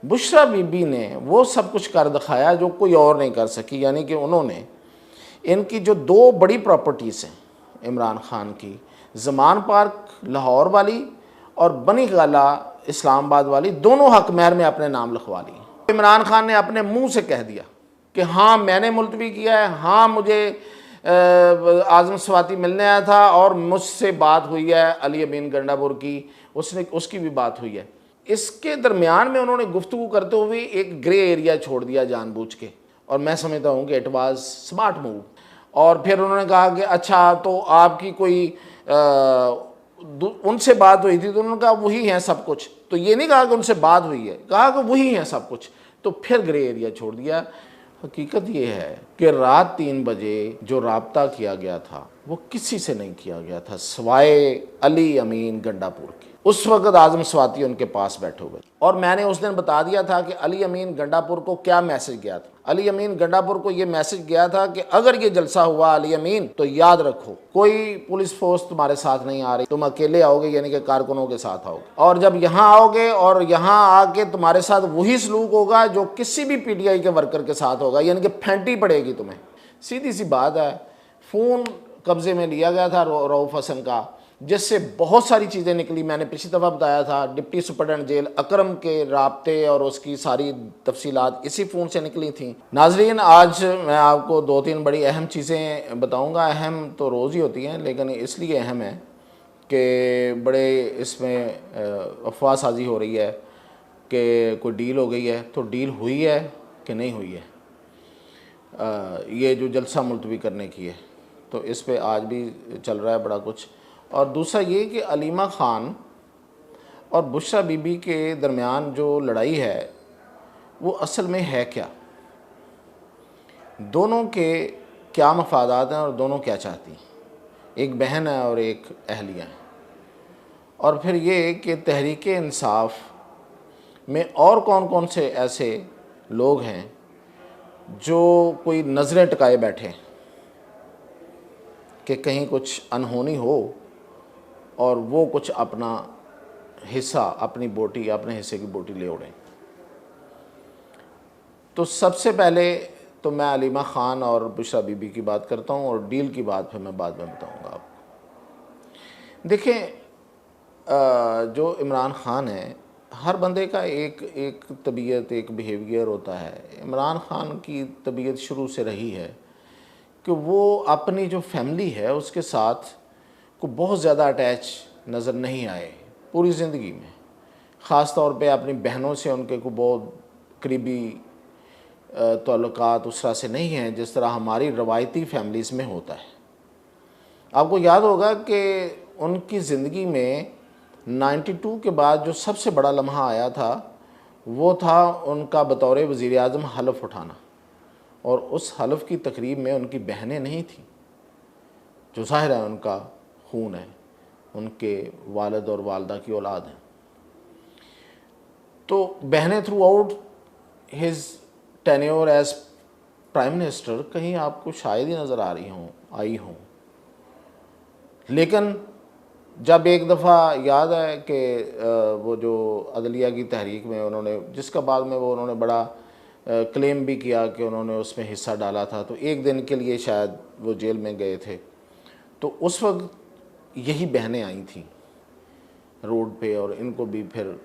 बुशरा बीबी ने वो सब कुछ कर दिखाया जो कोई और नहीं कर सकी, यानी कि उन्होंने इनकी जो दो बड़ी प्रॉपर्टीज़ हैं इमरान खान की, ज़मान पार्क लाहौर वाली और बनी गाला इस्लामाबाद वाली, दोनों हक महर में अपने नाम लिखवा लिए। इमरान खान ने अपने मुंह से कह दिया कि हाँ मैंने मुलतवी किया है, हाँ मुझे आज़म स्वाति मिलने आया था और मुझसे बात हुई है अली अमीन गंडापुर की, उसकी भी बात हुई है। इसके दरमियान में उन्होंने गुफ्तगू करते हुए एक ग्रे एरिया छोड़ दिया जानबूझ के, और मैं समझता हूँ कि इट वाज स्मार्ट मूव। और फिर उन्होंने कहा कि अच्छा तो आपकी कोई उनसे बात हुई थी, तो उन्होंने कहा वही हैं सब कुछ। तो ये नहीं कहा कि उनसे बात हुई है, कहा कि वही हैं सब कुछ। तो फिर ग्रे एरिया छोड़ दिया। हकीकत ये है कि रात 3 बजे जो राब्ता किया गया था वो किसी से नहीं किया गया था सिवाय अली अमीन गंडापुर के। उस वक्त आज़म स्वाति उनके पास बैठे हुए, और मैंने उस दिन बता दिया था कि अली अमीन गंडापुर को क्या मैसेज गया था। अली अमीन गंडापुर को ये मैसेज गया था कि अगर ये जलसा हुआ अली अमीन, तो याद रखो कोई पुलिस फोर्स तुम्हारे साथ नहीं आ रही, तुम अकेले आओगे, यानी कि कारकुनों के साथ आओगे, और जब यहाँ आओगे और यहाँ आके तुम्हारे साथ वही सलूक होगा जो किसी भी पीटीआई के वर्कर के साथ होगा, यानी कि फेंटी पड़ेगी तुम्हें। सीधी सी बात है। फ़ोन कब्जे में लिया गया था रऊफ हसन का, जिससे बहुत सारी चीज़ें निकली। मैंने पिछली दफ़ा बताया था डिप्टी सुपरडेंट जेल अकरम के राब्ते और उसकी सारी तफसीलात इसी फ़ोन से निकली थी। नाजरीन, आज मैं आपको 2-3 बड़ी अहम चीज़ें बताऊंगा। अहम तो रोज़ ही होती हैं, लेकिन इसलिए अहम है कि बड़े इसमें अफवाह साजी हो रही है कि कोई डील हो गई है। तो डील हुई है कि नहीं हुई है, ये जो जलसा मुलतवी करने की है, तो इस पे आज भी चल रहा है बड़ा कुछ। और दूसरा ये कि अलीमा ख़ान और बुशरा बीबी के दरमियान जो लड़ाई है वो असल में है क्या, दोनों के क्या मफादात हैं और दोनों क्या चाहती हैं। एक बहन है और एक अहलिया है। और फिर ये कि तहरीक इंसाफ में और कौन कौन से ऐसे लोग हैं जो कोई नज़रें टिकाए बैठे कि कहीं कुछ अनहोनी हो और वो कुछ अपना हिस्सा, अपनी बोटी, अपने हिस्से की बोटी ले उड़ें। तो सबसे पहले तो मैं अलीमा ख़ान और बुशरा बीबी की बात करता हूँ, और डील की बात फिर मैं बाद में बताऊँगा आपको। देखें, जो इमरान ख़ान है, हर बंदे का एक तबीयत, एक बिहेवियर होता है। इमरान ख़ान की तबीयत शुरू से रही है कि वो अपनी जो फैमिली है उसके साथ को बहुत ज़्यादा अटैच नज़र नहीं आए पूरी ज़िंदगी में। ख़ास तौर पे अपनी बहनों से उनके को बहुत करीबी ताल्लुकात उस तरह से नहीं हैं जिस तरह हमारी रवायती फैमिलीज़ में होता है। आपको याद होगा कि उनकी ज़िंदगी में 92 के बाद जो सबसे बड़ा लम्हा आया था वो था उनका बतौर वज़ीर आज़म हलफ उठाना, और उस हलफ की तकरीब में उनकी बहनें नहीं थीं, जो ज़ाहिर है उनका खून है, उनके वालिद और वालदा की औलाद हैं। तो बहनें throughout his tenure as prime minister कहीं आपको शायद ही नज़र आ रही हों, आई हों। लेकिन जब एक दफ़ा याद है कि वो जो अदलिया की तहरीक में उन्होंने, जिसका बाद में वो उन्होंने बड़ा क्लेम भी किया कि उन्होंने उसमें हिस्सा डाला था, तो एक दिन के लिए शायद वो जेल में गए थे, तो उस वक्त यही बहनें आई थीं रोड पे, और इनको भी फिर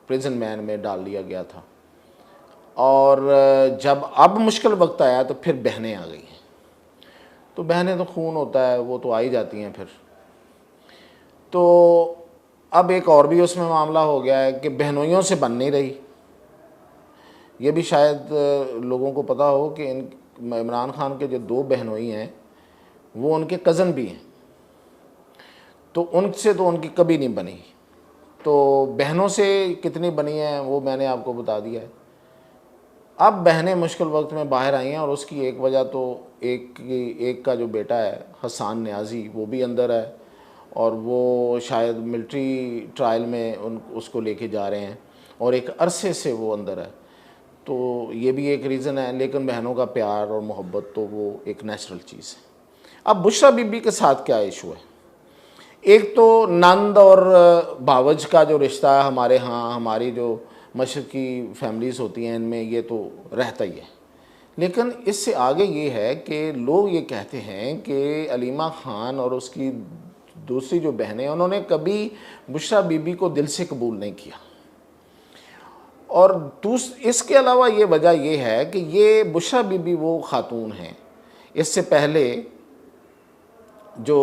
प्रिजन मैन में डाल दिया गया था। और जब अब मुश्किल वक्त आया तो फिर बहनें आ गई हैं। तो बहनें तो खून होता है, वो तो आ ही जाती हैं फिर। तो अब एक और भी उसमें मामला हो गया है कि बहनोइयों से बन नहीं रही। ये भी शायद लोगों को पता हो कि इमरान ख़ान के जो 2 बहनोई हैं वो उनके कज़न भी हैं, तो उनसे तो उनकी कभी नहीं बनी। तो बहनों से कितनी बनी है वो मैंने आपको बता दिया है। अब बहनें मुश्किल वक्त में बाहर आई हैं, और उसकी एक वजह तो एक का जो बेटा है हसन न्याजी, वो भी अंदर है, और वो शायद मिलिट्री ट्रायल में उसको लेके जा रहे हैं, और एक अरसे से वो अंदर है। तो ये भी एक रीज़न है। लेकिन बहनों का प्यार और मोहब्बत तो वो एक नेचुरल चीज़ है। अब बुशरा बीबी के साथ क्या इशू है? एक तो नंद और भावज का जो रिश्ता है हमारे यहाँ, हमारी जो मशरक़ी फैमिलीज़ होती हैं इनमें ये तो रहता ही है। लेकिन इससे आगे ये है कि लोग ये कहते हैं कि अलीमा ख़ान और उसकी दूसरी जो बहनें, उन्होंने कभी बुशरा बीबी को दिल से कबूल नहीं किया। और इसके अलावा ये वजह ये है कि ये बुशरा बीबी वो ख़ातून हैं, इससे पहले जो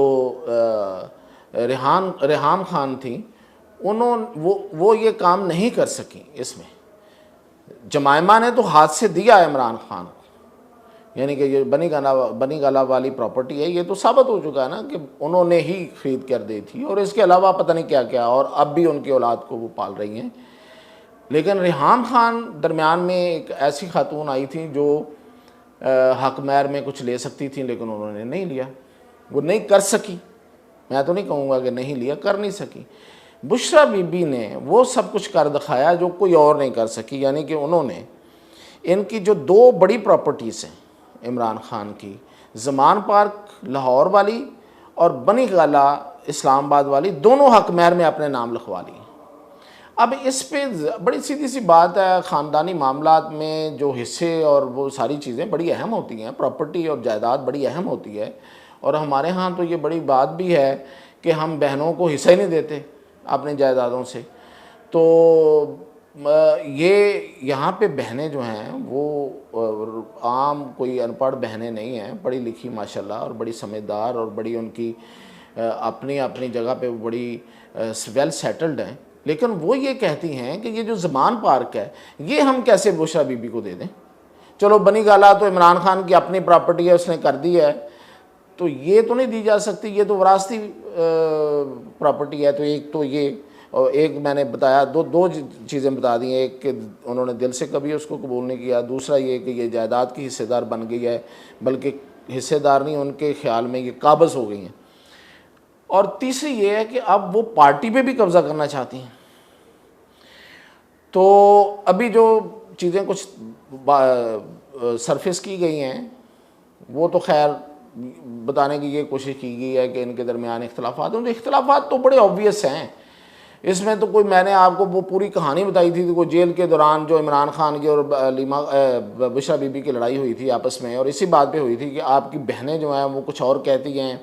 रेहान ख़ान थी, वो ये काम नहीं कर सकी। इसमें जमायमा ने तो हाथ से दिया इमरान ख़ान को, यानी कि ये बनी गाला वाली प्रॉपर्टी है, ये तो साबित हो चुका है ना कि उन्होंने ही ख़रीद कर दी थी, और इसके अलावा पता नहीं क्या क्या, और अब भी उनकी औलाद को वो पाल रही हैं। लेकिन रेहान ख़ान दरमियान में एक ऐसी खातून आई थी जो हक महर में कुछ ले सकती थी, लेकिन उन्होंने नहीं लिया, वो नहीं कर सकी। मैं तो नहीं कहूँगा कि नहीं लिया, कर नहीं सकी। बुशरा बीबी ने वो सब कुछ कर दिखाया जो कोई और नहीं कर सकी, यानी कि उन्होंने इनकी जो दो बड़ी प्रॉपर्टीज़ हैं इमरान ख़ान की, ज़मान पार्क लाहौर वाली और बनी गाला इस्लामाबाद वाली, दोनों हक महर में अपने नाम लिखवा ली। अब इस पे बड़ी सीधी सी बात है, ख़ानदानी मामलात में जो हिस्से और वो सारी चीज़ें बड़ी अहम होती हैं, प्रॉपर्टी और जायदाद बड़ी अहम होती है। और हमारे यहाँ तो ये बड़ी बात भी है कि हम बहनों को हिस्सा ही नहीं देते अपनी जायदादों से। तो ये यहाँ पे बहनें जो हैं वो आम कोई अनपढ़ बहनें नहीं हैं, पढ़ी लिखी माशाल्लाह, और बड़ी समझदार, और बड़ी उनकी अपनी अपनी जगह पे बड़ी वेल सेटल्ड हैं। लेकिन वो ये कहती हैं कि ये जो ज़मान पार्क है ये हम कैसे बुशरा बीबी को दे दें। चलो बनी गाला तो इमरान ख़ान की अपनी प्रॉपर्टी है, उसने कर दी है, तो ये तो नहीं दी जा सकती, ये तो वरासती प्रॉपर्टी है। तो एक तो ये, और एक मैंने बताया, दो चीज़ें बता दी हैं। एक कि उन्होंने दिल से कभी उसको कबूल नहीं किया, दूसरा ये कि ये जायदाद की हिस्सेदार बन गई है, बल्कि हिस्सेदार नहीं, उनके ख्याल में ये काबज़ हो गई हैं। और तीसरी ये है कि अब वो पार्टी पे भी कब्ज़ा करना चाहती हैं। तो अभी जो चीज़ें कुछ सरफेस की गई हैं वो तो खैर बताने की ये कोशिश की गई है कि इनके दरमियान इख्तलाफात हैं। तो इख्तलाफात तो बड़े ऑब्वियस हैं, इसमें तो कोई, मैंने आपको वो पूरी कहानी बताई थी कोई जेल के दौरान जो इमरान ख़ान की और बुशरा बीबी की लड़ाई हुई थी आपस में, और इसी बात पे हुई थी कि आपकी बहनें जो हैं वो कुछ और कहती हैं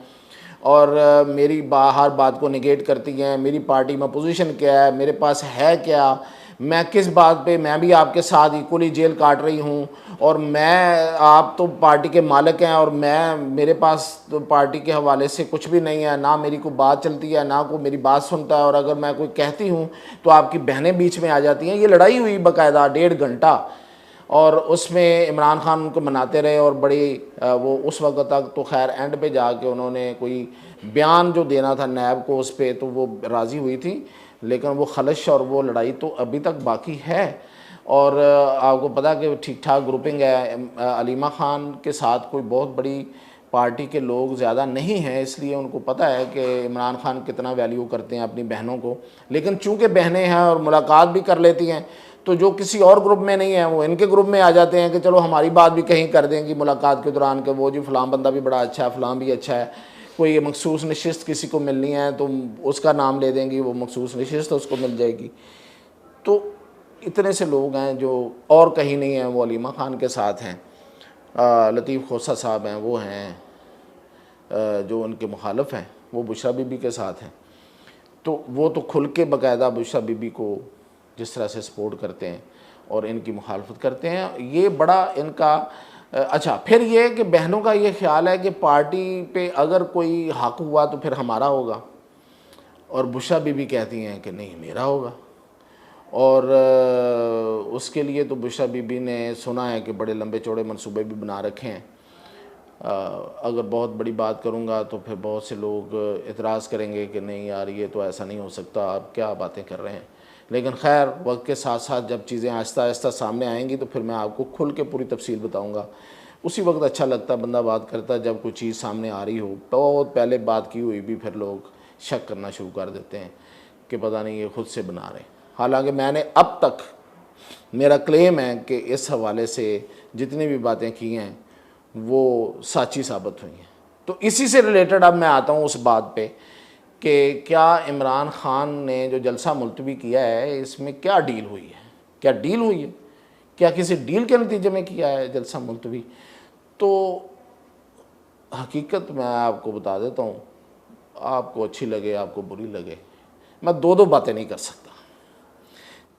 और मेरी हर बात को निगेट करती हैं, मेरी पार्टी में पोजीशन क्या है, मेरे पास है क्या, मैं किस बात पे, मैं भी आपके साथ इक्वली जेल काट रही हूँ, और मैं, आप तो पार्टी के मालिक हैं और मैं, मेरे पास तो पार्टी के हवाले से कुछ भी नहीं है, ना मेरी कोई बात चलती है, ना कोई मेरी बात सुनता है, और अगर मैं कोई कहती हूँ तो आपकी बहनें बीच में आ जाती हैं। ये लड़ाई हुई बाकायदा 1.5 घंटा, और उसमें इमरान ख़ान उनको मनाते रहे, और बड़ी वो उस वक्त तक तो खैर एंड पे जाके उन्होंने कोई बयान जो देना था नैब को उस पर तो वो राज़ी हुई थी, लेकिन वो खलश और वो लड़ाई तो अभी तक बाकी है। और आपको पता कि ठीक ठाक ग्रुपिंग है, अलीमा ख़ान के साथ कोई बहुत बड़ी पार्टी के लोग ज़्यादा नहीं हैं, इसलिए उनको पता है कि इमरान ख़ान कितना वैल्यू करते हैं अपनी बहनों को। लेकिन चूँकि बहनें हैं और मुलाकात भी कर लेती हैं, तो जो किसी और ग्रुप में नहीं है वो इनके ग्रुप में आ जाते हैं कि चलो हमारी बात भी कहीं कर देंगी मुलाकात के दौरान कि वो जी फ़लाँ बंदा भी बड़ा अच्छा है, फ़लाँ भी अच्छा है, कोई मखसूस नशिस्त किसी को मिलनी है तो उसका नाम ले देंगी, वो मखसूस नशिस्त उसको मिल जाएगी। तो इतने से लोग हैं जो और कहीं नहीं हैं, वो अलीमा ख़ान के साथ हैं। लतीफ़ खोसा साहब हैं, वो हैं जो उनके मुखालफ हैं, वो बुशरा बीबी के साथ हैं। तो वो तो खुल के बाकायदा बुशरा बीबी को जिस तरह से सपोर्ट करते हैं और इनकी मुखालफत करते हैं, ये बड़ा इनका अच्छा। फिर ये कि बहनों का ये ख्याल है कि पार्टी पे अगर कोई हक हुआ तो फिर हमारा होगा, और बुशरा बीबी कहती हैं कि नहीं मेरा होगा। और उसके लिए तो बुशरा बीबी ने सुना है कि बड़े लंबे चौड़े मंसूबे भी बना रखे हैं। अगर बहुत बड़ी बात करूँगा तो फिर बहुत से लोग एतराज़ करेंगे कि नहीं यार ये तो ऐसा नहीं हो सकता, आप क्या बातें कर रहे हैं। लेकिन खैर वक्त के साथ साथ जब चीज़ें आहिस्ता आहिस्ता सामने आएंगी तो फिर मैं आपको खुल के पूरी तफसील बताऊंगा। उसी वक्त अच्छा लगता बंदा बात करता जब कोई चीज़ सामने आ रही हो। बहुत पहले बात की हुई भी फिर लोग शक करना शुरू कर देते हैं कि पता नहीं ये खुद से बना रहे। हालांकि मैंने अब तक, मेरा क्लेम है कि इस हवाले से जितनी भी बातें की हैं वो साची साबित हुई हैं। तो इसी से रिलेटेड अब मैं आता हूँ उस बात पे कि क्या इमरान खान ने जो जलसा मुलतवी किया है इसमें क्या डील हुई है, क्या डील हुई है, क्या किसी डील के नतीजे में किया है जलसा मुलतवी। तो हकीकत मैं आपको बता देता हूँ, आपको अच्छी लगे आपको बुरी लगे, मैं दो बातें नहीं कर सकता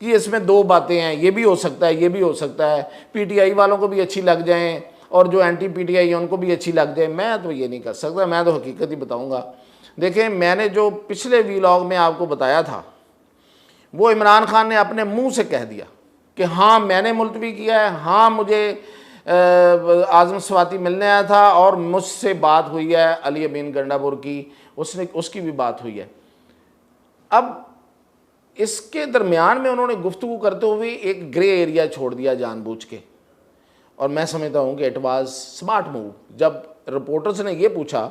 कि इसमें दो बातें हैं, ये भी हो सकता है ये भी हो सकता है, पीटीआई वालों को भी अच्छी लग जाएं और जो एंटी पीटीआई है उनको भी अच्छी लग जाए। मैं तो ये नहीं कर सकता, मैं तो हकीकत ही बताऊंगा। देखें, मैंने जो पिछले वीलॉग में आपको बताया था वो इमरान खान ने अपने मुंह से कह दिया कि हाँ मैंने मुलतवी किया है, हाँ मुझे आज़म स्वाति मिलने आया था और मुझसे बात हुई है अली अमीन गंडापुर की, उसकी भी बात हुई है। अब इसके दरमियान में उन्होंने गुफ्तगू करते हुए एक ग्रे एरिया छोड़ दिया जानबूझ के, और मैं समझता हूँ कि इट वाज स्मार्ट मूव। जब रिपोर्टर्स ने ये पूछा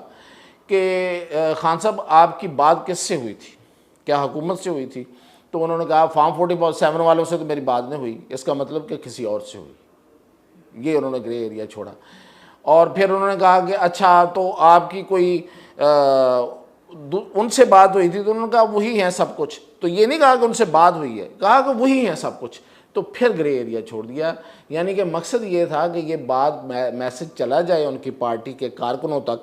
कि खान साहब आपकी बात किससे हुई थी, क्या हुकूमत से हुई थी, तो उन्होंने कहा फॉर्म 47 वालों से तो मेरी बात नहीं हुई, इसका मतलब कि किसी और से हुई। ये उन्होंने ग्रे एरिया छोड़ा। और फिर उन्होंने कहा कि अच्छा तो आपकी कोई उनसे बात हुई थी, तो उन्होंने कहा वही हैं सब कुछ। तो ये नहीं कहा कि उनसे बात हुई है, कहा कि वही हैं सब कुछ। तो फिर ग्रे एरिया छोड़ दिया, यानी कि मकसद ये था कि ये बात मैसेज चला जाए उनकी पार्टी के कारकुनों तक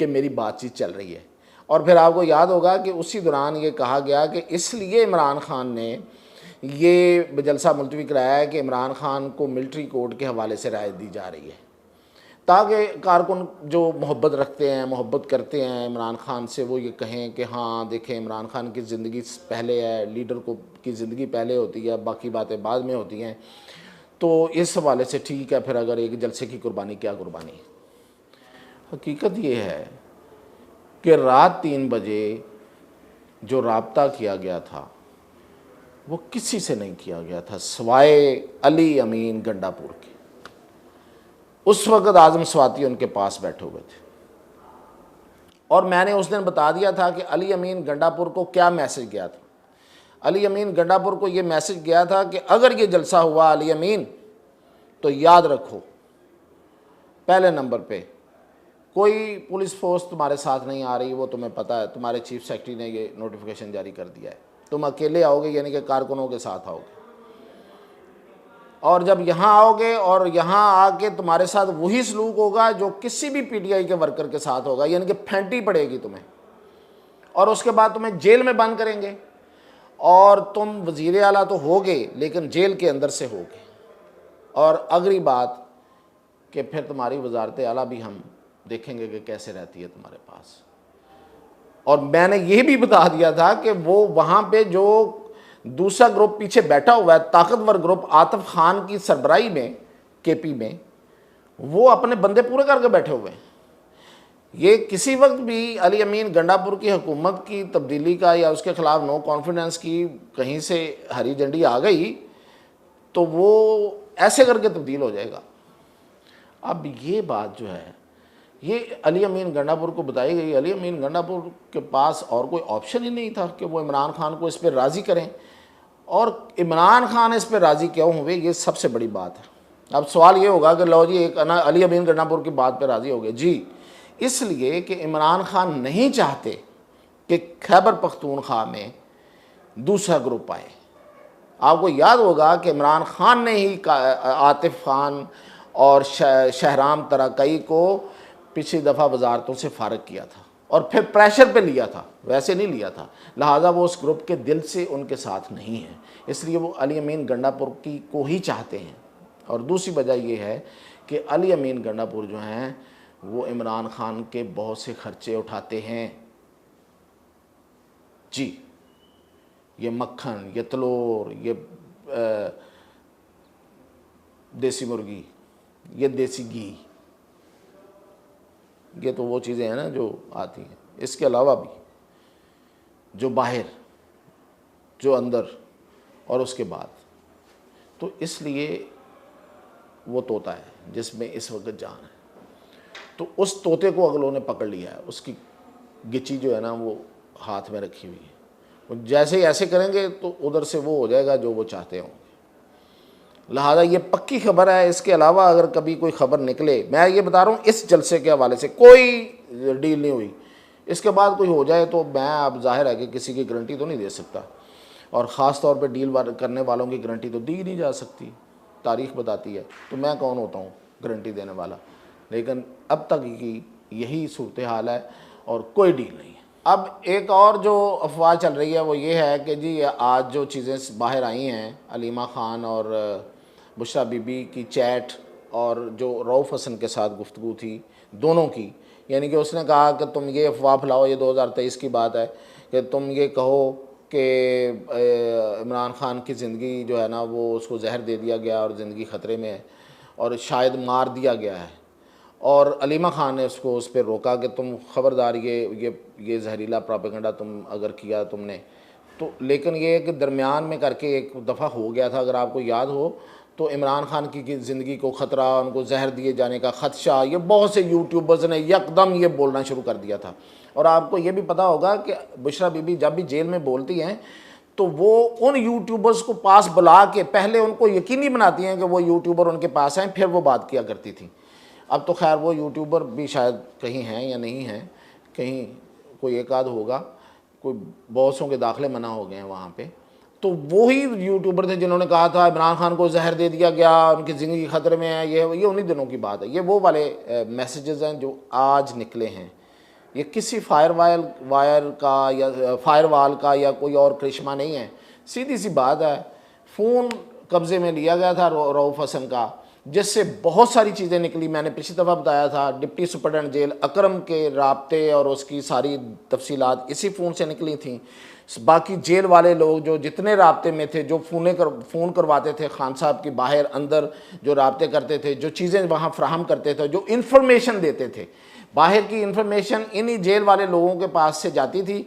कि मेरी बातचीत चल रही है। और फिर आपको याद होगा कि उसी दौरान ये कहा गया कि इसलिए इमरान खान ने ये जलसा मुलतवी कराया है कि इमरान खान को मिलिट्री कोर्ट के हवाले से राय दी जा रही है, ताकि कारकुन जो मोहब्बत रखते हैं, मोहब्बत करते हैं इमरान खान से, वो ये कहें कि हाँ देखें इमरान खान की ज़िंदगी पहले है, लीडर को की ज़िंदगी पहले होती है, बाकी बातें बाद में होती हैं। तो इस हवाले से ठीक है, फिर अगर एक जलसे की कुर्बानी क्या कुर्बानी। हकीकत ये है कि रात 3 बजे जो राब्ता किया गया था वो किसी से नहीं किया गया था सिवाय अली अमीन गंडापुर के। उस वक़्त आज़म स्वाति उनके पास बैठे हुए थे, और मैंने उस दिन बता दिया था कि अली अमीन गंडापुर को क्या मैसेज गया था। अली अमीन गंडापुर को ये मैसेज गया था कि अगर ये जलसा हुआ अली अमीन, तो याद रखो पहले नंबर पे कोई पुलिस फोर्स तुम्हारे साथ नहीं आ रही, वो तुम्हें पता है, तुम्हारे चीफ सेक्रेटरी ने ये नोटिफिकेशन जारी कर दिया है, तुम अकेले आओगे, यानी कि कारकुनों के साथ आओगे। और जब यहाँ आओगे और यहाँ आके तुम्हारे साथ वही सलूक होगा जो किसी भी पीटीआई के वर्कर के साथ होगा, यानी कि फेंटी पड़ेगी तुम्हें, और उसके बाद तुम्हें जेल में बंद करेंगे, और तुम वज़ीर आला तो होगे लेकिन जेल के अंदर से होगे। और अगली बात कि फिर तुम्हारी वजारत आला भी हम देखेंगे कि कैसे रहती है तुम्हारे पास। और मैंने ये भी बता दिया था कि वो वहाँ पे जो दूसरा ग्रुप पीछे बैठा हुआ है, ताकतवर ग्रुप आतिफ खान की सरबराही में केपी में, वो अपने बंदे पूरे करके बैठे हुए हैं। ये किसी वक्त भी अली अमीन गंडापुर की हुकूमत की तब्दीली का या उसके ख़िलाफ़ नो कॉन्फिडेंस की कहीं से हरी झंडी आ गई तो वो ऐसे करके तब्दील हो जाएगा। अब ये बात जो है ये अली अमीन गंडापुर को बताई गई। अली अमीन गंडापुर के पास और कोई ऑप्शन ही नहीं था कि वो इमरान खान को इस पर राज़ी करें, और इमरान खान इस पर राज़ी क्यों हुए, ये सबसे बड़ी बात है। अब सवाल ये होगा कि लो जी एक अली अमीन गंडापुर की बात पर राज़ी हो गए जी, इसलिए कि इमरान खान नहीं चाहते कि खैबर पख्तूनख्वा में दूसरा ग्रुप आए। आपको याद होगा कि इमरान खान ने ही आतिफ खान और शहराम तराकई को पिछली दफ़ा वजारतों से फ़ारिग किया था और फिर प्रेशर पे लिया था, वैसे नहीं लिया था, लिहाजा वो उस ग्रुप के दिल से उनके साथ नहीं है, इसलिए वो अली अमीन गंडापुर की को ही चाहते हैं। और दूसरी वजह ये है कि अली अमीन गंडापुर जो हैं वो इमरान खान के बहुत से खर्चे उठाते हैं जी, ये मक्खन, ये तलोर, ये देसी मुर्गी, ये देसी घी, ये तो वो चीज़ें हैं ना जो आती हैं। इसके अलावा भी जो बाहर, जो अंदर और उसके बाद, तो इसलिए वो तोता है जिसमें इस वक्त जान है, तो उस तोते को अगलों ने पकड़ लिया है, उसकी गिची जो है ना वो हाथ में रखी हुई है, वो जैसे ही ऐसे करेंगे तो उधर से वो हो जाएगा जो वो चाहते होंगे। लिहाजा ये पक्की खबर है। इसके अलावा अगर कभी कोई खबर निकले, मैं ये बता रहा हूँ इस जलसे के हवाले से कोई डील नहीं हुई, इसके बाद कोई हो जाए तो मैं अब जाहिर है कि किसी की गारंटी तो नहीं दे सकता, और ख़ास तौर पे डील करने वालों की गारंटी तो दी नहीं जा सकती, तारीख़ बताती है। तो मैं कौन होता हूँ गारंटी देने वाला। लेकिन अब तक की यही सूरत हाल है और कोई डील नहीं है। अब एक और जो अफवाह चल रही है वो ये है कि जी आज जो चीज़ें बाहर आई हैं, अलीमा ख़ान और बुशरा बीबी की चैट और जो रऊफ़ हसन के साथ गुफ्तगू थी दोनों की, यानी कि उसने कहा कि तुम ये अफवाह फैलाओ, ये 2023 की बात है, कि तुम ये कहो कि इमरान ख़ान की ज़िंदगी जो है ना वो उसको जहर दे दिया गया और ज़िंदगी ख़तरे में है और शायद मार दिया गया है, और अलीमा ख़ान ने उसको उस पर रोका कि तुम ख़बरदार ये जहरीला प्रोपेगेंडा तुम अगर किया तुमने तो। लेकिन ये एक दरमियान में करके एक दफ़ा हो गया था, अगर आपको याद हो तो, इमरान ख़ान की ज़िंदगी को ख़तरा, उनको जहर दिए जाने का ख़दशा, ये बहुत से यूट्यूबर्स ने यकदम ये बोलना शुरू कर दिया था। और आपको ये भी पता होगा कि बुशरा बीबी जब भी जेल में बोलती हैं तो वो उन यूट्यूबर्स को पास बुला के पहले उनको यकीनी बनाती हैं कि वो यूट्यूबर उनके पास आएँ, फिर वो बात किया करती थी। अब तो खैर वो यूट्यूबर भी शायद कहीं हैं या नहीं हैं, कहीं कोई एक आध होगा, कोई बहुत सौ के दाखिले मना हो गए हैं वहाँ पे। तो वो ही यूट्यूबर थे जिन्होंने कहा था इमरान ख़ान को जहर दे दिया गया, उनकी ज़िंदगी ख़तरे में है। ये उन्हीं दिनों की बात है। ये वो वाले मैसेजेस हैं जो आज निकले हैं। ये किसी फायरवाल का या कोई और करिश्मा नहीं है, सीधी सी बात है। फ़ोन कब्ज़े में लिया गया था रऊफ़ हसन का, जिससे बहुत सारी चीज़ें निकली। मैंने पिछली दफ़ा बताया था डिप्टी सुपरडेंट जेल अकरम के राब्ते और उसकी सारी तफसीलात इसी फ़ोन से निकली थी। बाकी जेल वाले लोग जो जितने राब्ते में थे, जो फ़ोन करवाते थे खान साहब की, बाहर अंदर जो राब्ते करते थे, जो चीज़ें वहाँ फ्राहम करते थे, जो इन्फॉर्मेशन देते थे, बाहर की इन्फॉर्मेशन इन्हीं जेल वाले लोगों के पास से जाती थी।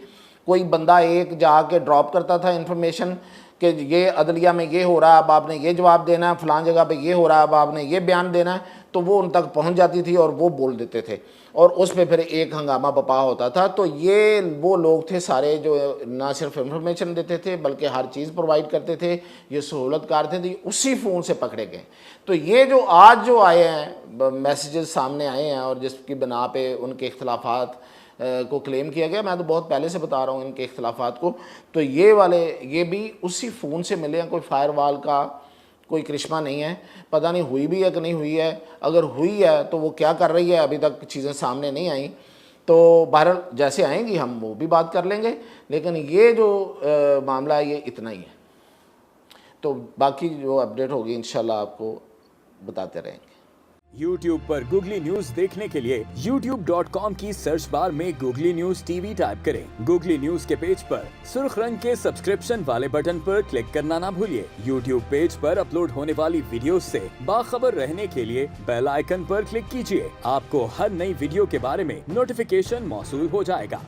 कोई बंदा एक जाके ड्रॉप करता था इन्फॉर्मेशन कि ये अदलिया में ये हो रहा है, अब आपने ये जवाब देना है, फ़लाँ जगह पे ये हो रहा है, अब आपने ये बयान देना है, तो वो उन तक पहुंच जाती थी और वो बोल देते थे और उस पर फिर एक हंगामा बपा होता था। तो ये वो लोग थे सारे जो ना सिर्फ इन्फॉर्मेशन देते थे बल्कि हर चीज़ प्रोवाइड करते थे, ये सहूलतकार थे, तो उसी फ़ोन से पकड़े गए। तो ये जो आज जो आए हैं मैसेजेस सामने आए हैं और जिसकी बिना पे उनके इख्तलाफात को क्लेम किया गया, मैं तो बहुत पहले से बता रहा हूँ इनके इख्तलाफात को, तो ये भी उसी फ़ोन से मिले हैं। कोई फायरवाल का कोई करिश्मा नहीं है। पता नहीं हुई भी है कि नहीं हुई है, अगर हुई है तो वो क्या कर रही है, अभी तक चीज़ें सामने नहीं आई। तो बहरहाल जैसे आएंगी हम वो भी बात कर लेंगे, लेकिन ये जो मामला है ये इतना ही है। तो बाकी जो अपडेट होगी इंशाल्लाह आपको बताते रहेंगे। YouTube पर गूगली न्यूज देखने के लिए youtube.com की सर्च बार में गूगली न्यूज टीवी टाइप करें। गूगली न्यूज के पेज पर सुर्ख रंग के सब्सक्रिप्शन वाले बटन पर क्लिक करना ना भूलिए। YouTube पेज पर अपलोड होने वाली वीडियोस से बाखबर रहने के लिए बेल आइकन पर क्लिक कीजिए। आपको हर नई वीडियो के बारे में नोटिफिकेशन मौसूल हो जाएगा।